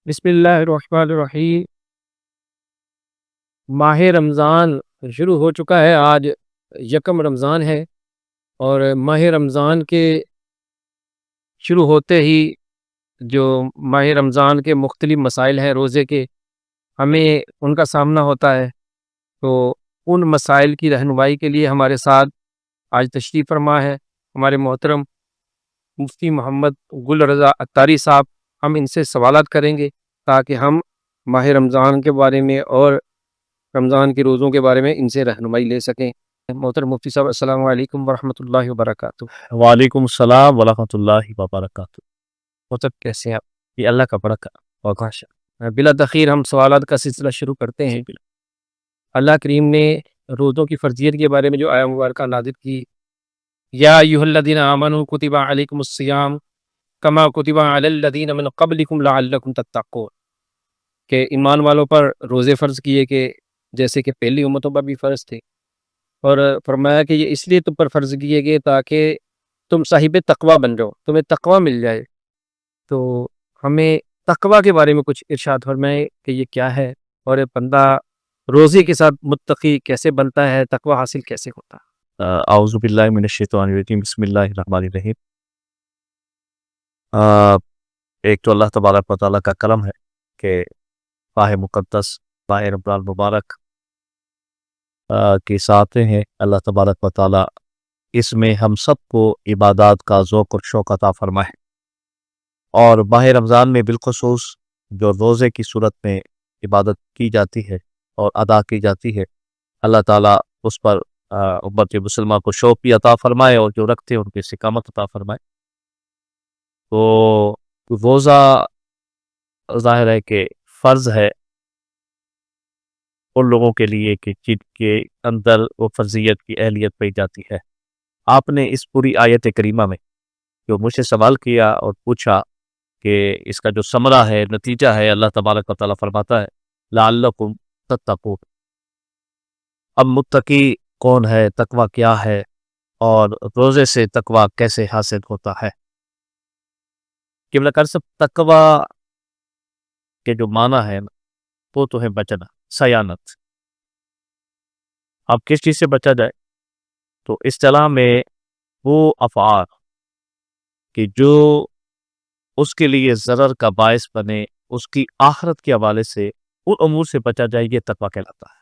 بسم اللہ الرحمن الرحیم۔ ماہ رمضان شروع ہو چکا ہے۔ آج یکم رمضان ہے اور ماہ رمضان کے شروع ہوتے ہی جو ماہ رمضان کے مختلف مسائل ہیں روزے کے، ہمیں ان کا سامنا ہوتا ہے۔ تو ان مسائل کی رہنمائی کے لیے ہمارے ساتھ آج تشریف فرما ہے ہمارے محترم مفتی محمد گل رضا عطاری صاحب۔ ہم ان سے سوالات کریں گے تاکہ ہم ماہ رمضان کے بارے میں اور رمضان کے روزوں کے بارے میں ان سے رہنمائی لے سکیں۔ محترم مفتی صاحب، السلام علیکم ورحمۃ اللہ وبرکاتہ۔ وعلیکم السلام ورحمۃ اللہ وبرکاتہ۔ محترم کیسے ہیں آپ؟ یہ اللہ کا بڑا اور بلا تاخیر ہم سوالات کا سلسلہ شروع کرتے ہیں۔ اللہ کریم نے روزوں کی فرضیت کے بارے میں جو آیہ مبارکہ نازل کی، یا ایھا الذین آمنوا کتب علیکم الصیام کما کتب علی الذین من قبلکم لعلکم تتقون، کہ ایمان والوں پر روزے فرض کیے کہ جیسے کہ پہلی امتوں پر بھی فرض تھے، اور فرمایا کہ یہ اس لیے تم پر فرض کیے گئے تاکہ تم صاحب تقوی بن جاؤ، تمہیں تقوی مل جائے۔ تو ہمیں تقوی کے بارے میں کچھ ارشاد فرمائے کہ یہ کیا ہے، اور بندہ روزے کے ساتھ متقی کیسے بنتا ہے، تقوی حاصل کیسے ہوتا ہے۔ اعوذ باللہ من الشیطان الرجیم، بسم اللہ الرحمن الرحیم۔ ایک تو اللہ تبارک و تعالیٰ کا کرم ہے کہ ماہ مقدس ماہ رمضان مبارک کے ساتھ ہیں۔ اللہ تبارک و تعالیٰ اس میں ہم سب کو عبادات کا ذوق اور شوق عطا فرمائے، اور ماہ رمضان میں بالخصوص جو روزے کی صورت میں عبادت کی جاتی ہے اور ادا کی جاتی ہے، اللہ تعالیٰ اس پر امت مسلمہ کو شوق بھی عطا فرمائے، اور جو رکھتے ہیں ان کی استقامت عطا فرمائے۔ تو روزہ ظاہر ہے کہ فرض ہے ان لوگوں کے لیے کہ جن کے اندر وہ فرضیت کی اہلیت پائی جاتی ہے۔ آپ نے اس پوری آیت کریمہ میں جو مجھ سے سوال کیا اور پوچھا کہ اس کا جو ثمرہ ہے، نتیجہ ہے، اللہ تبارک و تعالیٰ فرماتا ہے لعلکم تتقون۔ اب متقی کون ہے، تقوی کیا ہے، اور روزے سے تقوی کیسے حاصل ہوتا ہے؟ کہ سب تقوی کے جو معنی ہے وہ تو ہے بچنا، سیانت۔ اب کس چیز سے بچا جائے؟ تو اصطلاح میں وہ افعال کہ جو اس کے لیے ضرر کا باعث بنے، اس کی آخرت کے حوالے سے ان امور سے بچا جائے، یہ تقوی کہلاتا ہے۔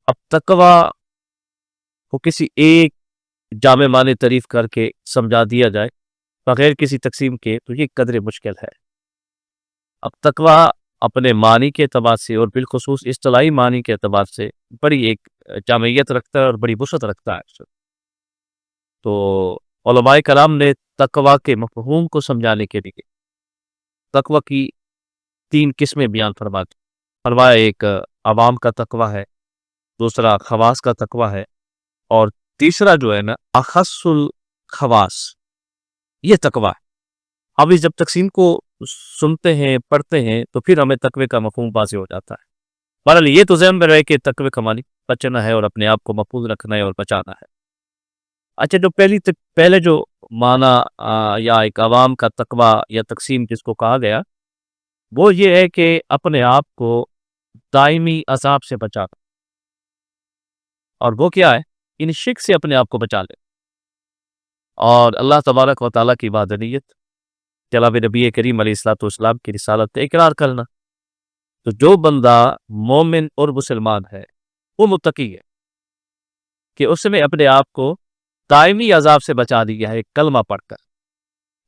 اب تقوی کو کسی ایک جامع معنی تعریف کر کے سمجھا دیا جائے بغیر کسی تقسیم کے تو یہ قدر مشکل ہے۔ اب تقوی اپنے معنی کے اعتبار سے اور بالخصوص اصطلاحی معنی کے اعتبار سے بڑی ایک جامعیت رکھتا ہے اور بڑی وسعت رکھتا ہے۔ تو علماء کرام نے تقوی کے مفہوم کو سمجھانے کے لیے تقوی کی 3 قسمیں بیان فرمایا۔ ایک عوام کا تقوی ہے، دوسرا خواص کا تقوی ہے، اور تیسرا جو ہے نا اخص الخواص، یہ تقوی ہے۔ اب اس جب تقسیم کو سنتے ہیں، پڑھتے ہیں، تو پھر ہمیں تقوی کا مفہوم واضح ہو جاتا ہے۔ بہرحال یہ تو ذہن میں رہے کہ تقوی کا معنی بچنا ہے اور اپنے آپ کو محفوظ رکھنا ہے اور بچانا ہے۔ اچھا، جو پہلے جو معنی یا ایک عوام کا تقوی یا تقسیم جس کو کہا گیا، وہ یہ ہے کہ اپنے آپ کو دائمی عذاب سے بچانا، اور وہ کیا ہے؟ ان شرک سے اپنے آپ کو بچا لے، اور اللہ تبارک و تعالیٰ کی وحدانیت، جناب نبی کریم علیہ الصلوۃ والسلام کی رسالت کا اقرار کرنا۔ تو جو بندہ مومن اور مسلمان ہے وہ متقی ہے کہ اس نے اپنے آپ کو دائمی عذاب سے بچا دیا ہے کلمہ پڑھ کر۔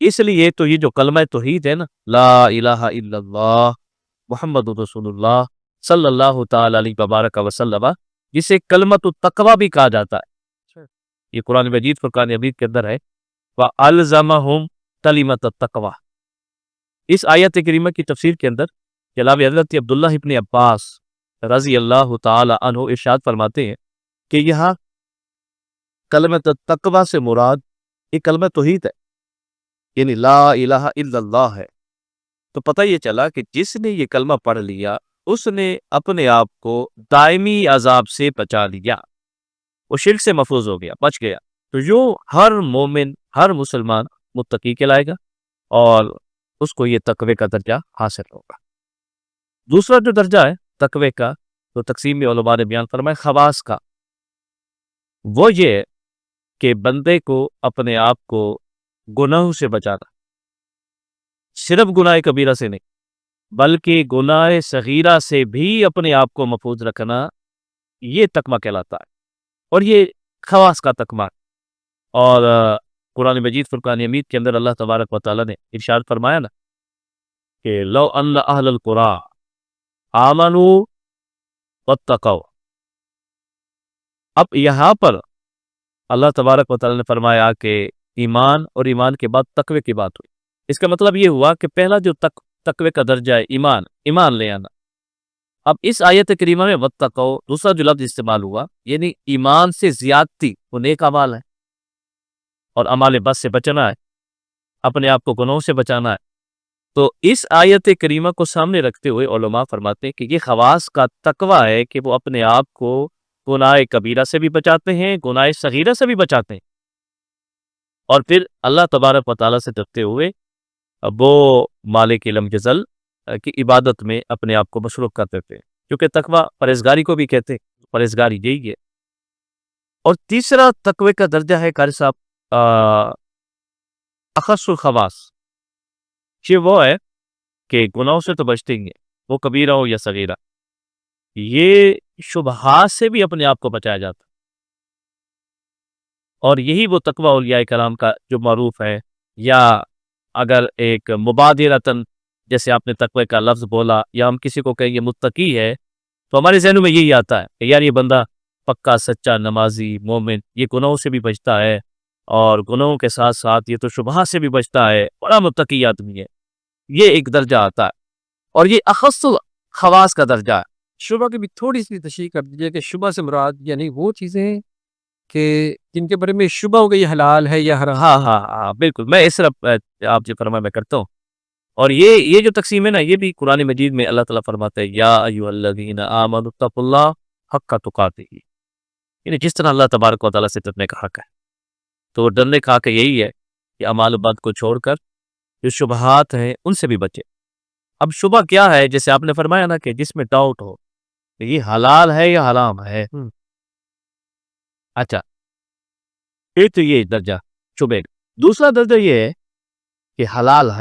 اس لیے تو یہ جو کلمہ توحید ہے نا، لا الہ الا اللہ محمد رسول اللہ صلی اللہ تعالی علیہ وبارک وسلم، جسے کلمۃ التقوی بھی کہا جاتا ہے۔ یہ قرآن مجید فرقان حمید کے اندر ہے، وَأَلْزَمَهُمْ کلمۃ التقوی۔ اس آیت کریمہ کی تفسیر کے اندر جناب حضرت عبداللہ ابن عباس رضی اللہ تعالی عنہ ارشاد فرماتے ہیں کہ یہاں کلمۃ التقوی سے مراد یہ کلمہ توحید ہے، یعنی لا الہ الا اللہ ہے۔ تو پتہ یہ چلا کہ جس نے یہ کلمہ پڑھ لیا اس نے اپنے آپ کو دائمی عذاب سے بچا لیا، وہ شرک سے محفوظ ہو گیا، بچ گیا۔ تو جو ہر مومن، ہر مسلمان متقی کہلائے گا، اور اس کو یہ تقوی کا درجہ حاصل ہوگا۔ دوسرا جو درجہ ہے تقوی کا، تو تقسیم میں علماء نے بیان فرمایا خواص کا، وہ یہ کہ بندے کو اپنے آپ کو گناہوں سے بچانا، صرف گناہ کبیرہ سے نہیں بلکہ گناہ صغیرہ سے بھی اپنے آپ کو محفوظ رکھنا، یہ تقوی کہلاتا ہے، اور یہ خواص کا تقوی ہے۔ اور قرآن مجید فرقان حمید کے اندر اللہ تبارک و تعالیٰ نے ارشاد فرمایا نا کہ لو ان اہل القرى آمنوا واتقوا۔ اب یہاں پر اللہ تبارک و تعالیٰ نے فرمایا کہ ایمان اور ایمان کے بعد تقوی کی بات ہوئی۔ اس کا مطلب یہ ہوا کہ پہلا جو تقوی کا درجہ ہے ایمان لے آنا۔ اب اس آیت کریمہ میں واتقوا دوسرا جو لفظ استعمال ہوا، یعنی ایمان سے زیادتی وہ نیک اعمال ہے، اور اعمال بد سے بچنا ہے، اپنے آپ کو گناہوں سے بچانا ہے۔ تو اس آیت کریمہ کو سامنے رکھتے ہوئے علماء فرماتے ہیں کہ یہ خواص کا تقوی ہے کہ وہ اپنے آپ کو گناہ کبیرہ سے بھی بچاتے ہیں، گناہ صغیرہ سے بھی بچاتے ہیں، اور پھر اللہ تبارک و تعالیٰ سے ڈرتے ہوئے وہ مالک علم جزل کی عبادت میں اپنے آپ کو مصروف کر دیتے ہیں، کیونکہ تقوی پرہیزگاری کو بھی کہتے ہیں، پرہیزگاری یہی ہے۔ اور تیسرا تقوی کا درجہ ہے قاری صاحب اخص الخواص، یہ وہ ہے کہ گناہوں سے تو بچتے ہی ہیں، وہ کبیرہ ہو یا صغیرہ، یہ شبہات سے بھی اپنے آپ کو بچایا جاتا ہے، اور یہی وہ تقوی اولیاء کرام کا جو معروف ہے۔ یا اگر ایک مبادرتاً جیسے آپ نے تقوی کا لفظ بولا، یا ہم کسی کو کہیں یہ متقی ہے، تو ہمارے ذہنوں میں یہی آتا ہے کہ یار یہ بندہ پکا سچا نمازی مومن، یہ گناہوں سے بھی بچتا ہے، اور گناہوں کے ساتھ ساتھ یہ تو شبہات سے بھی بچتا ہے، بڑا متقی آدمی ہے۔ یہ ایک درجہ آتا ہے، اور یہ اخص خواص کا درجہ ہے۔ شبہ کی بھی تھوڑی سی تشریح کر دیجیے کہ شبہ سے مراد یعنی وہ چیزیں کہ جن کے بارے میں شبہ ہو گئی یہ حلال ہے یا حرام۔ ہاں بالکل، میں اس طرح آپ جو فرمایا میں کرتا ہوں۔ اور یہ جو تقسیم ہے نا، یہ بھی قرآن مجید میں اللہ تعالیٰ فرماتا ہے یا ایھا الذین آمنوا اتقوا اللہ حق تقاتہ، یعنی جس طرح اللہ تبارک و تعالیٰ سے ڈرنے کا حق ہے، تو ڈرنے کا حق یہی ہے کہ اعمال بد کو چھوڑ کر جو شبہات ہیں ان سے بھی بچے۔ اب شبہ کیا ہے؟ جیسے آپ نے فرمایا نا کہ جس میں ڈاؤٹ ہو کہ یہ حلال ہے یا حرام ہے۔ اچھا، ایک تو یہ درجہ شبہ کا۔ دوسرا درجہ یہ ہے کہ حلال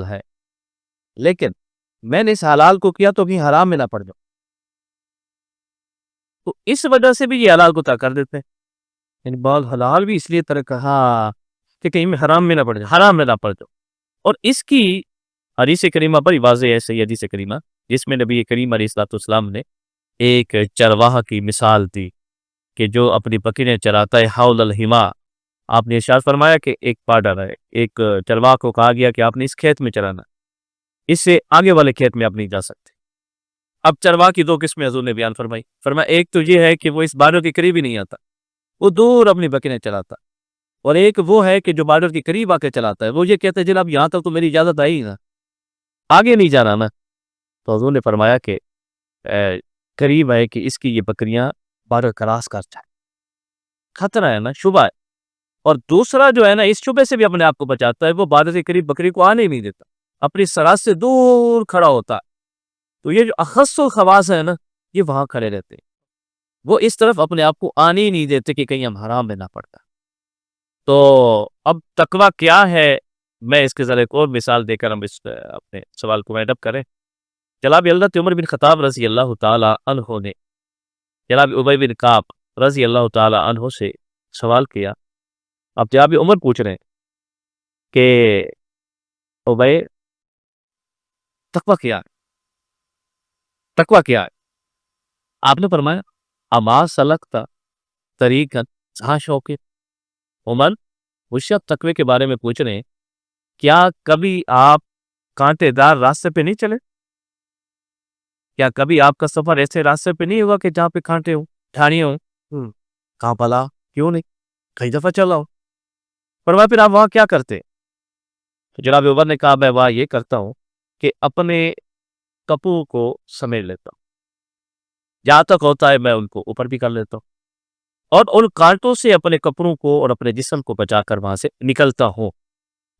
ہے لیکن میں نے اس حلال کو کیا تو کہیں حرام میں نہ پڑ جاؤں، تو اس وجہ سے بھی یہ حلال کو ترک کر دیتے ہیں۔ یعنی بعض حلال بھی اس لیے ترک کہا کہ کہیں میں حرام میں نہ پڑ جائے۔ حرام میں نہ پڑ جاؤ۔ اور اس کی حدیث کریمہ بڑی واضح ہے، صحیح حدیث کریمہ، جس میں نبی کریم علیہ الصلوۃ والسلام نے ایک چرواہا کی مثال دی کہ جو اپنی بکریاں چراتا ہے حول الحما۔ آپ نے ارشاد فرمایا کہ ایک پاڈر ہے، ایک چرواہا کو کہا گیا کہ آپ نے اس کھیت میں چرانا، اس سے آگے والے کھیت میں آپ نہیں جا سکتے۔ اب چرواہا کی دو قسمیں حضور نے بیان فرمایا ایک تو یہ ہے کہ وہ اس بارڈر کے قریب ہی نہیں آتا، وہ دور اپنی بکریاں چلاتا، اور ایک وہ ہے کہ جو بارڈر کے قریب آ کے چلاتا ہے، وہ یہ کہتا ہے جناب یہاں تک تو میری اجازت آئی نا، آگے نہیں جانا نا۔ تو حضور نے فرمایا کہ قریب ہے کہ اس کی یہ بکریاں بارڈر کراس کر جائیں، خطرہ ہے نا، شبہ ہے۔ اور دوسرا جو ہے نا، اس شبے سے بھی اپنے آپ کو بچاتا ہے، وہ بارڈر کے قریب بکری کو آنے ہی نہیں دیتا، اپنی سرحد سے دور کھڑا ہوتا ہے۔ تو یہ جو اخص الخواص ہے نا، یہ وہاں کھڑے رہتے ہیں، وہ اس طرف اپنے آپ کو آنے ہی نہیں دیتے کہ کہیں ہم حرام میں نہ پڑتا۔ تو اب تقوی کیا ہے، میں اس کے ذرا ایک اور مثال دے کر ہم اس اپنے سوال کو وائنڈ اپ کریں۔ جناب حضرت عمر بن خطاب رضی اللہ تعالی عنہ نے جناب ابی بن کعب رضی اللہ تعالی عنہ سے سوال کیا۔ اب جناب عمر پوچھ رہے ہیں کہ ابی تقوی کیا ہے، تقوی کیا ہے؟ آپ نے فرمایا اما سلکت طریقا ذا شوک۔ عمر مجھ سے تقوی کے بارے میں پوچھ رہے ہیں، کیا کبھی آپ کانٹے دار راستے پہ نہیں چلے؟ کیا کبھی آپ کا سفر ایسے راستے پہ نہیں ہوا کہ جہاں پہ کانٹے ہوں، جھاڑیاں ہوں؟ کہاں بھلا کیوں نہیں، کئی دفعہ چلا ہوں۔ فرمایا پھر آپ وہاں کیا کرتے؟ تو جناب عمر نے کہا میں وہاں یہ کرتا ہوں کہ اپنے کپڑوں کو سمیٹ لیتا ہوں، جہاں تک ہوتا ہے میں ان کو اوپر بھی کر لیتا ہوں، اور ان کانٹوں سے اپنے کپڑوں کو اور اپنے جسم کو بچا کر وہاں سے نکلتا ہوں۔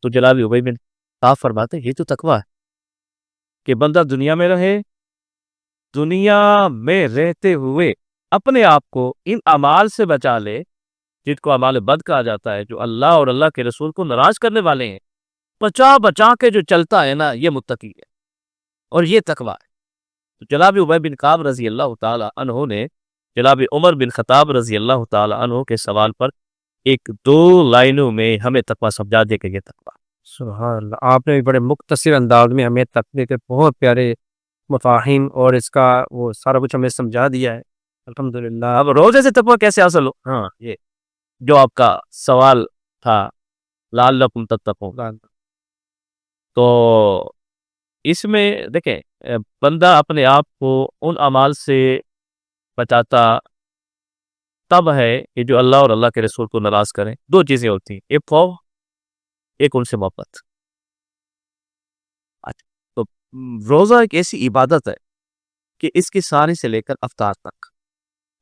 تو جناب ابی بن کعب فرماتے ہیں یہ تو تقویٰ ہے کہ بندہ دنیا میں رہے، دنیا میں رہتے ہوئے اپنے آپ کو ان اعمال سے بچا لے جن کو اعمال بد کہا جاتا ہے، جو اللہ اور اللہ کے رسول کو ناراض کرنے والے ہیں، بچا بچا کے جو چلتا ہے نا، یہ متقی ہے اور یہ تقویٰ ہے۔ تو جناب ابی بن کعب رضی اللہ تعالی عنہ نے جناب عمر بن خطاب رضی اللہ تعالی عنہ کے سوال پر ایک دو لائنوں میں ہمیں تقویٰ سمجھا دے کہ یہ تقویٰ۔ سبحان اللہ، آپ نے بھی بڑے مختصر انداز میں ہمیں تقوی کے بہت پیارے مفاہیم اور اس کا وہ سارا کچھ ہمیں سمجھا دیا ہے، الحمدللہ۔ اب روزے سے تقویٰ کیسے حاصل ہو؟ ہاں، یہ جو آپ کا سوال تھا لعلکم تتقون، تو اس میں دیکھیں بندہ اپنے آپ کو ان اعمال سے بچاتا تب ہے کہ جو اللہ اور اللہ کے رسول کو ناراض کریں۔ دو چیزیں ہوتی ہیں، ایک خوف، ایک ان سے محبت۔ اچھا، تو روزہ ایک ایسی عبادت ہے کہ اس کی ساری سے لے کر افطار تک،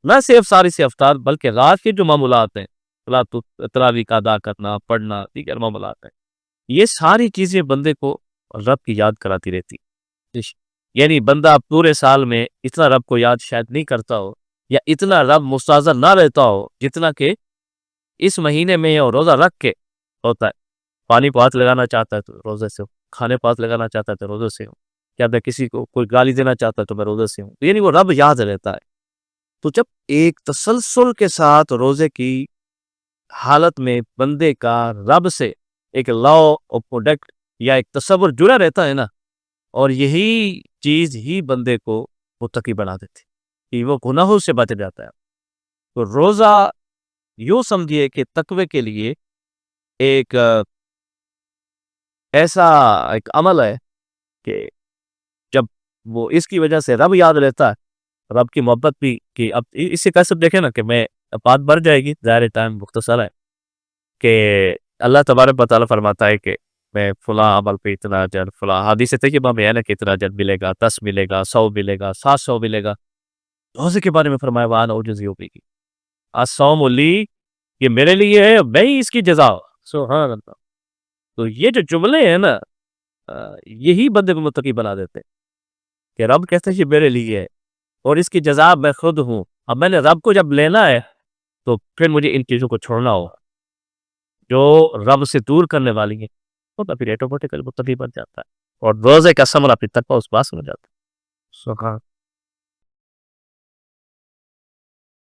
نہ صرف ساری سے افطار بلکہ رات کے جو معمولات ہیں، تراویح کا ادا کرنا، پڑھنا، دیگر معمولات ہیں، یہ ساری چیزیں بندے کو رب کی یاد کراتی رہتی۔ یعنی بندہ پورے سال میں اتنا رب کو یاد شاید نہیں کرتا ہو یا اتنا رب مستحضر نہ رہتا ہو جتنا کہ اس مہینے میں یہ روزہ رکھ کے ہوتا ہے۔ پانی پہ ہاتھ لگانا چاہتا ہے تو روزے سے ہو، کھانے پہ ہاتھ لگانا چاہتا ہے تو روزے سے ہو، کیا میں کسی کو کوئی گالی دینا چاہتا ہے تو میں روزے سے ہوں، یعنی وہ رب یاد رہتا ہے۔ تو جب ایک تسلسل کے ساتھ روزے کی حالت میں بندے کا رب سے ایک لا اور پروڈکٹ یا ایک تصور جڑا رہتا ہے نا، اور یہی چیز ہی بندے کو متقی بنا دیتی کہ وہ گناہوں سے بچ جاتا ہے۔ تو روزہ یوں سمجھیے کہ تقوی کے لیے ایک ایسا ایک عمل ہے کہ جب وہ اس کی وجہ سے رب یاد رہتا ہے، رب کی محبت بھی، کہ اب اس سے کیسے دیکھیں نا کہ میں بات بڑھ جائے گی، ظاہر ٹائم مختصر ہے، کہ اللہ تبارک و تعالیٰ فرماتا ہے کہ میں فلاں عمل پہ اتنا اجر، فلاں حدیث طیبہ میں ہے نا کہ اتنا اجر ملے گا، 10 ملے گا، 100 ملے گا، 700 ملے گا۔ روزے کے بارے میں فرمایا وَأَنَا أُجْزِئُ بِهِ، الصوم لی، یہ میرے لیے ہے، میں ہی اس کی جزا ہوں۔ سبحان اللہ۔ تو یہ جو جملے ہیں نا، یہی بندے کو متقی بنا دیتے ہیں کہ رب کہتا ہے یہ میرے لیے ہے اور اس کی جزا میں خود ہوں۔ اب میں نے رب کو جب لینا ہے تو پھر مجھے ان چیزوں کو چھوڑنا ہوگا جو رب سے دور کرنے والی ہیں، تو پھر آٹومیٹکلی متقی بن جاتا ہے اور روزے کا ثمرہ پھر تقویٰ اس بات سے ہو جاتا ہے۔ سبحان